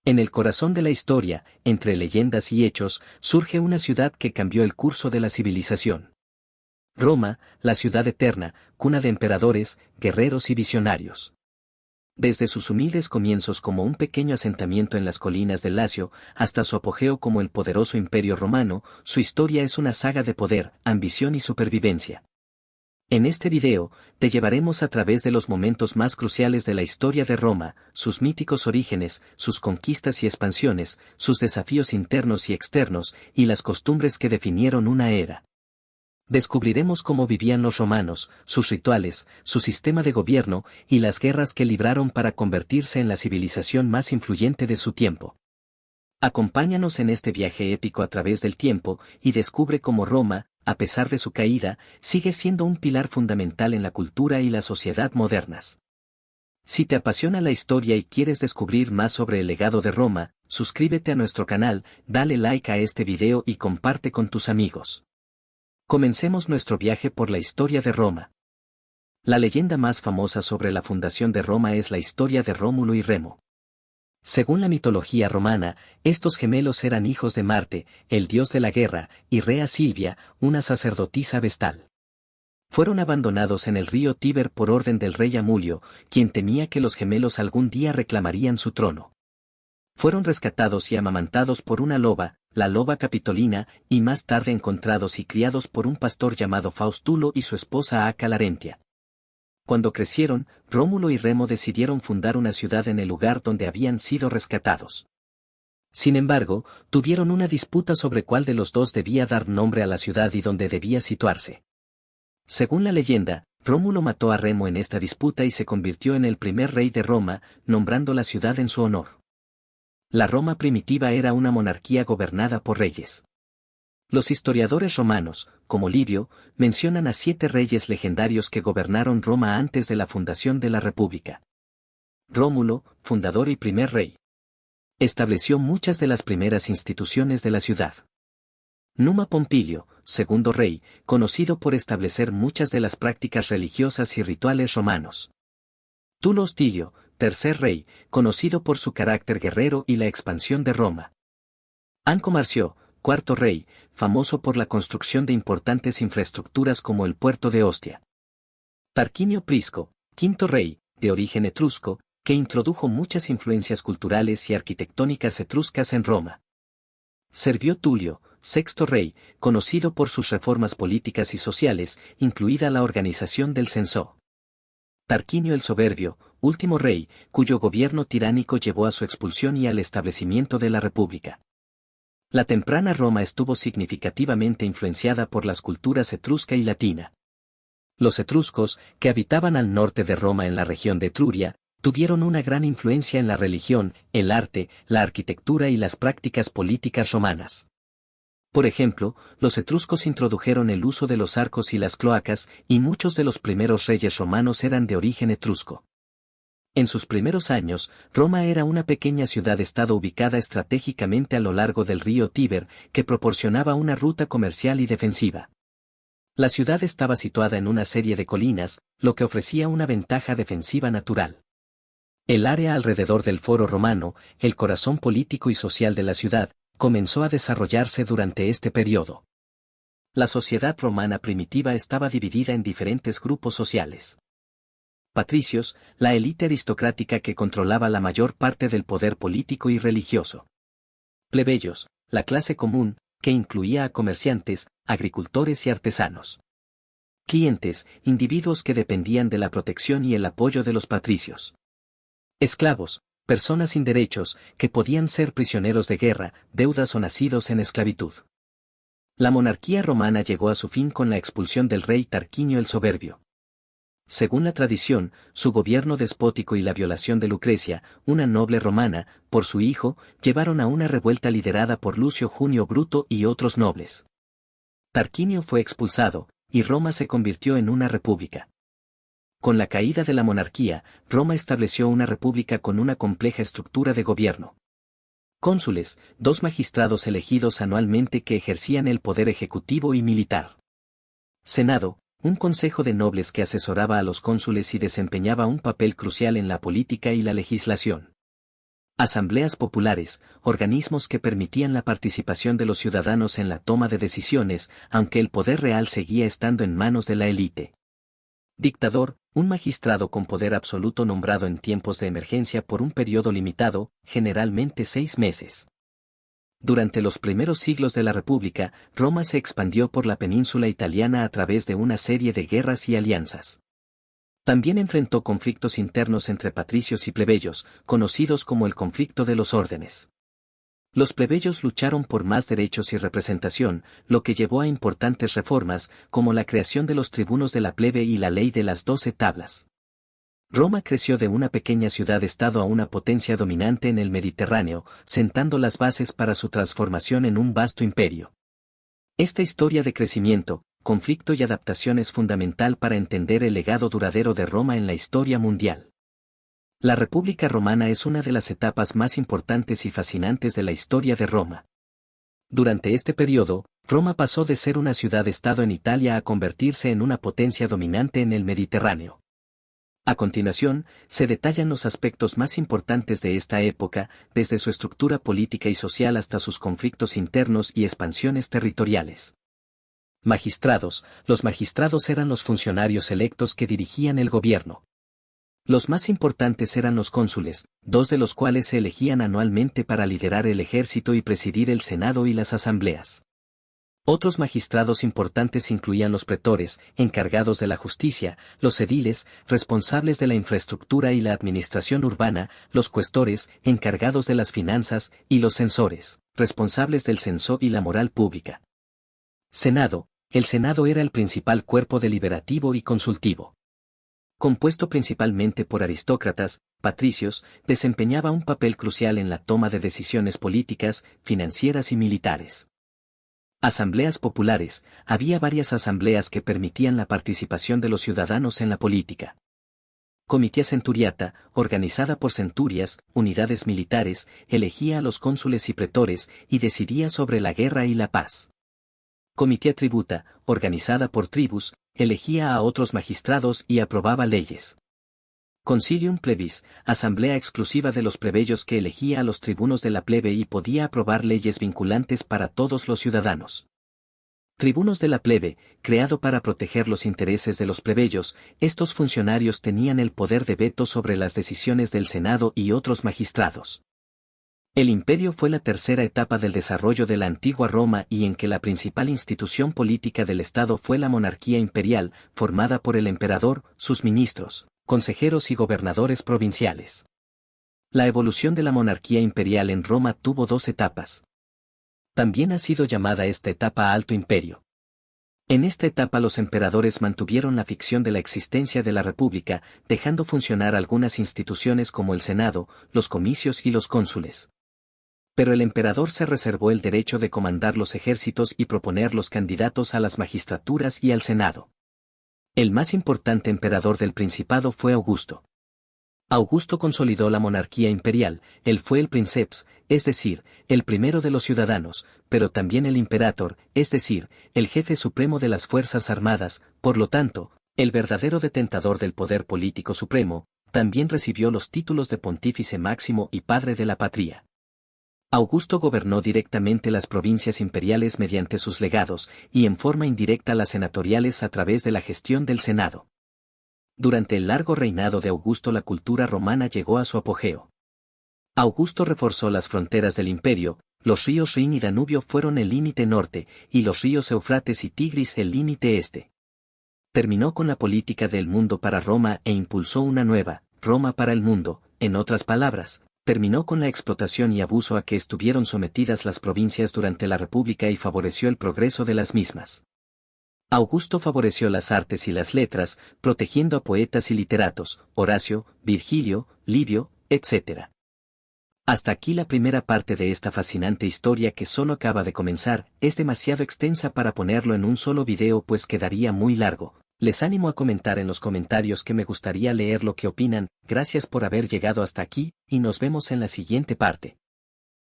En el corazón de la historia, entre leyendas y hechos, surge una ciudad que cambió el curso de la civilización. Roma, la ciudad eterna, cuna de emperadores, guerreros y visionarios. Desde sus humildes comienzos como un pequeño asentamiento en las colinas del Lacio, hasta su apogeo como el poderoso imperio romano, su historia es una saga de poder, ambición y supervivencia. En este video, te llevaremos a través de los momentos más cruciales de la historia de Roma, sus míticos orígenes, sus conquistas y expansiones, sus desafíos internos y externos, y las costumbres que definieron una era. Descubriremos cómo vivían los romanos, sus rituales, su sistema de gobierno, y las guerras que libraron para convertirse en la civilización más influyente de su tiempo. Acompáñanos en este viaje épico a través del tiempo, y descubre cómo Roma, a pesar de su caída, sigue siendo un pilar fundamental en la cultura y la sociedad modernas. Si te apasiona la historia y quieres descubrir más sobre el legado de Roma, suscríbete a nuestro canal, dale like a este video y comparte con tus amigos. Comencemos nuestro viaje por la historia de Roma. La leyenda más famosa sobre la fundación de Roma es la historia de Rómulo y Remo. Según la mitología romana, estos gemelos eran hijos de Marte, el dios de la guerra, y Rea Silvia, una sacerdotisa vestal. Fueron abandonados en el río Tíber por orden del rey Amulio, quien temía que los gemelos algún día reclamarían su trono. Fueron rescatados y amamantados por una loba, la loba Capitolina, y más tarde encontrados y criados por un pastor llamado Faustulo y su esposa Acca Larentia. Cuando crecieron, Rómulo y Remo decidieron fundar una ciudad en el lugar donde habían sido rescatados. Sin embargo, tuvieron una disputa sobre cuál de los dos debía dar nombre a la ciudad y dónde debía situarse. Según la leyenda, Rómulo mató a Remo en esta disputa y se convirtió en el primer rey de Roma, nombrando la ciudad en su honor. La Roma primitiva era una monarquía gobernada por reyes. Los historiadores romanos, como Livio, mencionan a 7 reyes legendarios que gobernaron Roma antes de la fundación de la República. Rómulo, fundador y primer rey. Estableció muchas de las primeras instituciones de la ciudad. Numa Pompilio, segundo rey, conocido por establecer muchas de las prácticas religiosas y rituales romanos. Tulo Hostilio, tercer rey, conocido por su carácter guerrero y la expansión de Roma. Anco Marcio, cuarto rey, famoso por la construcción de importantes infraestructuras como el puerto de Ostia. Tarquinio Prisco, quinto rey, de origen etrusco, que introdujo muchas influencias culturales y arquitectónicas etruscas en Roma. Servio Tulio, sexto rey, conocido por sus reformas políticas y sociales, incluida la organización del censo. Tarquinio el Soberbio, último rey, cuyo gobierno tiránico llevó a su expulsión y al establecimiento de la República. La temprana Roma estuvo significativamente influenciada por las culturas etrusca y latina. Los etruscos, que habitaban al norte de Roma en la región de Etruria, tuvieron una gran influencia en la religión, el arte, la arquitectura y las prácticas políticas romanas. Por ejemplo, los etruscos introdujeron el uso de los arcos y las cloacas, y muchos de los primeros reyes romanos eran de origen etrusco. En sus primeros años, Roma era una pequeña ciudad-estado ubicada estratégicamente a lo largo del río Tíber, que proporcionaba una ruta comercial y defensiva. La ciudad estaba situada en una serie de colinas, lo que ofrecía una ventaja defensiva natural. El área alrededor del Foro Romano, el corazón político y social de la ciudad, comenzó a desarrollarse durante este periodo. La sociedad romana primitiva estaba dividida en diferentes grupos sociales. Patricios, la élite aristocrática que controlaba la mayor parte del poder político y religioso. Plebeyos, la clase común, que incluía a comerciantes, agricultores y artesanos. Clientes, individuos que dependían de la protección y el apoyo de los patricios. Esclavos, personas sin derechos, que podían ser prisioneros de guerra, deudas o nacidos en esclavitud. La monarquía romana llegó a su fin con la expulsión del rey Tarquinio el Soberbio. Según la tradición, su gobierno despótico y la violación de Lucrecia, una noble romana, por su hijo, llevaron a una revuelta liderada por Lucio Junio Bruto y otros nobles. Tarquinio fue expulsado, y Roma se convirtió en una república. Con la caída de la monarquía, Roma estableció una república con una compleja estructura de gobierno. Cónsules, 2 magistrados elegidos anualmente que ejercían el poder ejecutivo y militar. Senado, un consejo de nobles que asesoraba a los cónsules y desempeñaba un papel crucial en la política y la legislación. Asambleas populares, organismos que permitían la participación de los ciudadanos en la toma de decisiones, aunque el poder real seguía estando en manos de la élite. Dictador, un magistrado con poder absoluto nombrado en tiempos de emergencia por un periodo limitado, generalmente 6 meses. Durante los primeros siglos de la República, Roma se expandió por la península italiana a través de una serie de guerras y alianzas. También enfrentó conflictos internos entre patricios y plebeyos, conocidos como el conflicto de los órdenes. Los plebeyos lucharon por más derechos y representación, lo que llevó a importantes reformas, como la creación de los tribunos de la plebe y la ley de las 12 tablas. Roma creció de una pequeña ciudad-estado a una potencia dominante en el Mediterráneo, sentando las bases para su transformación en un vasto imperio. Esta historia de crecimiento, conflicto y adaptación es fundamental para entender el legado duradero de Roma en la historia mundial. La República Romana es una de las etapas más importantes y fascinantes de la historia de Roma. Durante este periodo, Roma pasó de ser una ciudad-estado en Italia a convertirse en una potencia dominante en el Mediterráneo. A continuación, se detallan los aspectos más importantes de esta época, desde su estructura política y social hasta sus conflictos internos y expansiones territoriales. Magistrados. Los magistrados eran los funcionarios electos que dirigían el gobierno. Los más importantes eran los cónsules, 2 de los cuales se elegían anualmente para liderar el ejército y presidir el Senado y las asambleas. Otros magistrados importantes incluían los pretores, encargados de la justicia, los ediles, responsables de la infraestructura y la administración urbana, los cuestores, encargados de las finanzas, y los censores, responsables del censo y la moral pública. Senado. El Senado era el principal cuerpo deliberativo y consultivo. Compuesto principalmente por aristócratas, patricios, desempeñaba un papel crucial en la toma de decisiones políticas, financieras y militares. Asambleas populares. Había varias asambleas que permitían la participación de los ciudadanos en la política. Comitia Centuriata, organizada por centurias, unidades militares, elegía a los cónsules y pretores, y decidía sobre la guerra y la paz. Comitia Tributa, organizada por tribus, elegía a otros magistrados y aprobaba leyes. Concilium Plebis, asamblea exclusiva de los plebeyos que elegía a los tribunos de la plebe y podía aprobar leyes vinculantes para todos los ciudadanos. Tribunos de la plebe, creado para proteger los intereses de los plebeyos, estos funcionarios tenían el poder de veto sobre las decisiones del Senado y otros magistrados. El imperio fue la tercera etapa del desarrollo de la antigua Roma y en que la principal institución política del Estado fue la monarquía imperial, formada por el emperador, sus ministros, consejeros y gobernadores provinciales. La evolución de la monarquía imperial en Roma tuvo 2 etapas. También ha sido llamada esta etapa Alto Imperio. En esta etapa los emperadores mantuvieron la ficción de la existencia de la república, dejando funcionar algunas instituciones como el Senado, los comicios y los cónsules. Pero el emperador se reservó el derecho de comandar los ejércitos y proponer los candidatos a las magistraturas y al Senado. El más importante emperador del Principado fue Augusto. Augusto consolidó la monarquía imperial, él fue el princeps, es decir, el primero de los ciudadanos, pero también el imperator, es decir, el jefe supremo de las fuerzas armadas, por lo tanto, el verdadero detentador del poder político supremo, también recibió los títulos de pontífice máximo y padre de la patria. Augusto gobernó directamente las provincias imperiales mediante sus legados, y en forma indirecta las senatoriales a través de la gestión del Senado. Durante el largo reinado de Augusto la cultura romana llegó a su apogeo. Augusto reforzó las fronteras del imperio, los ríos Rin y Danubio fueron el límite norte, y los ríos Eufrates y Tigris el límite este. Terminó con la política del mundo para Roma e impulsó una nueva, Roma para el mundo, en otras palabras. Terminó con la explotación y abuso a que estuvieron sometidas las provincias durante la República y favoreció el progreso de las mismas. Augusto favoreció las artes y las letras, protegiendo a poetas y literatos, Horacio, Virgilio, Livio, etc. Hasta aquí la primera parte de esta fascinante historia que solo acaba de comenzar, es demasiado extensa para ponerlo en un solo video pues quedaría muy largo. Les animo a comentar en los comentarios que me gustaría leer lo que opinan, gracias por haber llegado hasta aquí, y nos vemos en la siguiente parte.